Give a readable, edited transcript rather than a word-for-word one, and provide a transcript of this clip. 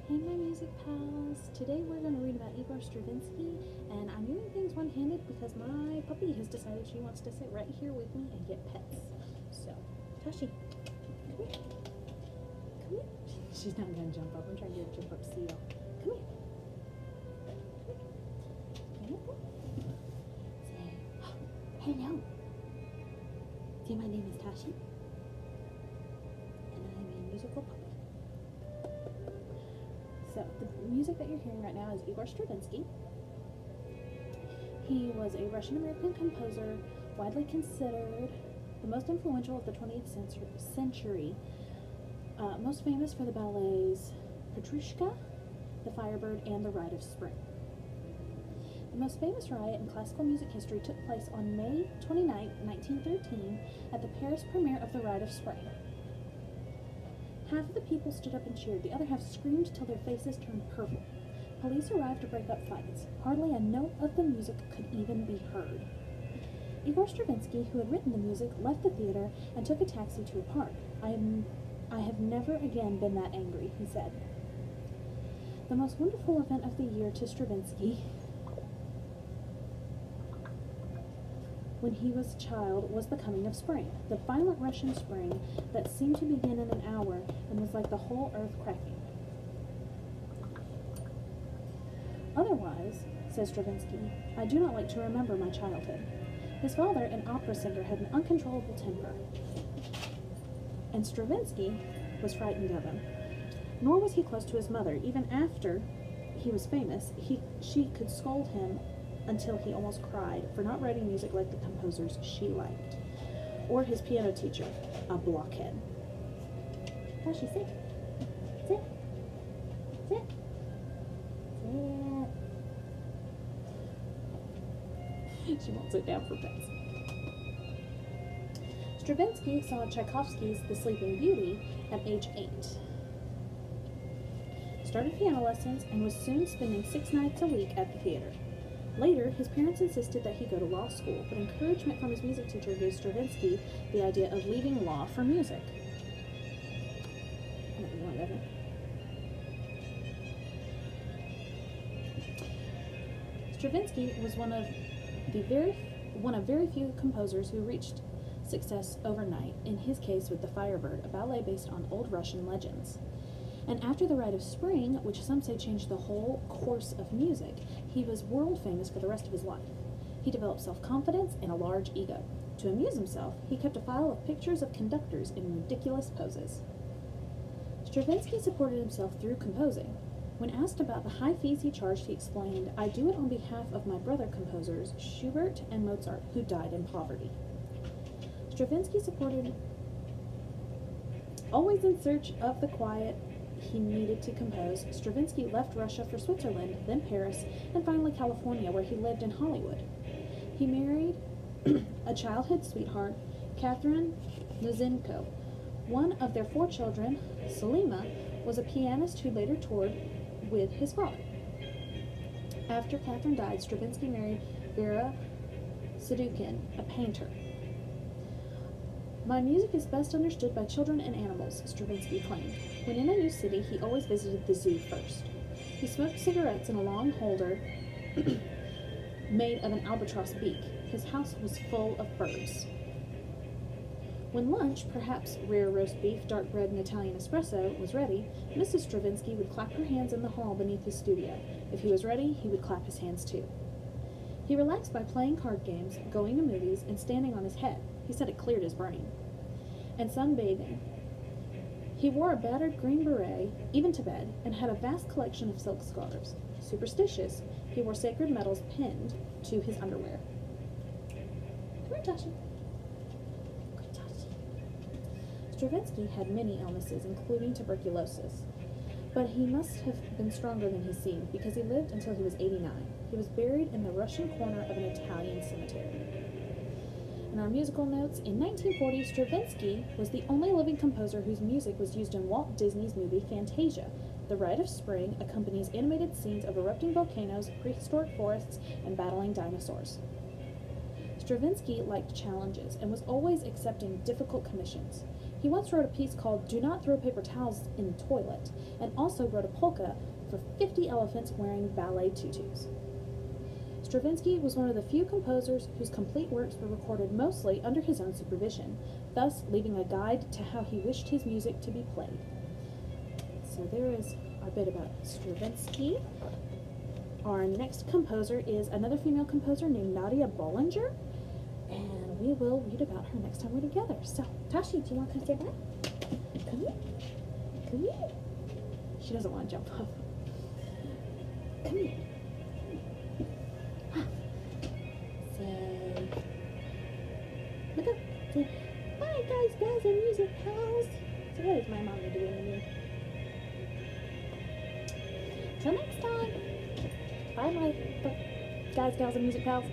Hey my music pals, today we're going to read about Igor Stravinsky, and I'm doing things one-handed because my puppy has decided she wants to sit right here with me and get pets. So, Tashi, come here. Come here. She's not going to jump up. I'm trying to get her to jump up to see y'all. Come here. Say, hello. See, my name is Tashi, and I'm a musical puppy. So, the music that you're hearing right now is Igor Stravinsky. He was a Russian-American composer, widely considered the most influential of the 20th century, most famous for the ballets Petrushka, the Firebird, and the Rite of Spring. The most famous riot in classical music history took place on May 29, 1913, at the Paris premiere of the Rite of Spring. Half of the people stood up and cheered, the other half screamed till their faces turned purple. Police arrived to break up fights. Hardly a note of the music could even be heard. Igor Stravinsky, who had written the music, left the theater and took a taxi to a park. I have never again been that angry, he said. The most wonderful event of the year to Stravinsky, when he was a child, was the coming of spring, the violent Russian spring that seemed to begin in an hour and was like the whole earth cracking. Otherwise, says Stravinsky, I do not like to remember my childhood. His father, an opera singer, had an uncontrollable temper, and Stravinsky was frightened of him. Nor was he close to his mother. Even after he was famous, she could scold him until he almost cried for not writing music like the composers she liked, or his piano teacher, a blockhead. Tashi, sit. Sit. Sit. Sit. She won't sit down for pets. Stravinsky saw Tchaikovsky's The Sleeping Beauty at age 8. Started piano lessons and was soon spending 6 nights a week at the theater. Later, his parents insisted that he go to law school, but encouragement from his music teacher gave Stravinsky the idea of leaving law for music. Stravinsky was one of very few composers who reached success overnight, in his case with the Firebird, a ballet based on old Russian legends. And after the Rite of Spring, which some say changed the whole course of music, he was world famous for the rest of his life. He developed self-confidence and a large ego. To amuse himself, he kept a file of pictures of conductors in ridiculous poses. Stravinsky supported himself through composing. When asked about the high fees he charged, he explained, I do it on behalf of my brother composers, Schubert and Mozart, who died in poverty. Stravinsky supported, always in search of the quiet he needed to compose, Stravinsky left Russia for Switzerland, then Paris, and finally California, where he lived in Hollywood. He married a childhood sweetheart, Catherine Nozinko. One of their 4 children, Selima, was a pianist who later toured with his father. After Catherine died, Stravinsky married Vera Sadukin, a painter. My music is best understood by children and animals, Stravinsky claimed. When in a new city, he always visited the zoo first. He smoked cigarettes in a long holder made of an albatross beak. His house was full of birds. When lunch, perhaps rare roast beef, dark bread, and Italian espresso, was ready, Mrs. Stravinsky would clap her hands in the hall beneath his studio. If he was ready, he would clap his hands too. He relaxed by playing card games, going to movies, and standing on his head. He said it cleared his brain. And sunbathing. He wore a battered green beret, even to bed, and had a vast collection of silk scarves. Superstitious, he wore sacred medals pinned to his underwear. Come here, Tashi. Good Tashi. Stravinsky had many illnesses, including tuberculosis. But he must have been stronger than he seemed, because he lived until he was 89. He was buried in the Russian corner of an Italian cemetery. In our musical notes, in 1940, Stravinsky was the only living composer whose music was used in Walt Disney's movie Fantasia. The Rite of Spring accompanies animated scenes of erupting volcanoes, prehistoric forests, and battling dinosaurs. Stravinsky liked challenges and was always accepting difficult commissions. He once wrote a piece called Do Not Throw Paper Towels in the Toilet, and also wrote a polka for 50 elephants wearing ballet tutus. Stravinsky was one of the few composers whose complete works were recorded mostly under his own supervision, thus leaving a guide to how he wished his music to be played. So there is our bit about Stravinsky. Our next composer is another female composer named Nadia Bollinger, and we will read about her next time we're together. So, Tashi, do you want to come say bye? Come here. Come here. She doesn't want to jump up. Come here. Say, look up. Say, bye guys and music pals. So what is my mommy doing to me? Till next time. Bye, my guys, gals, and music pals.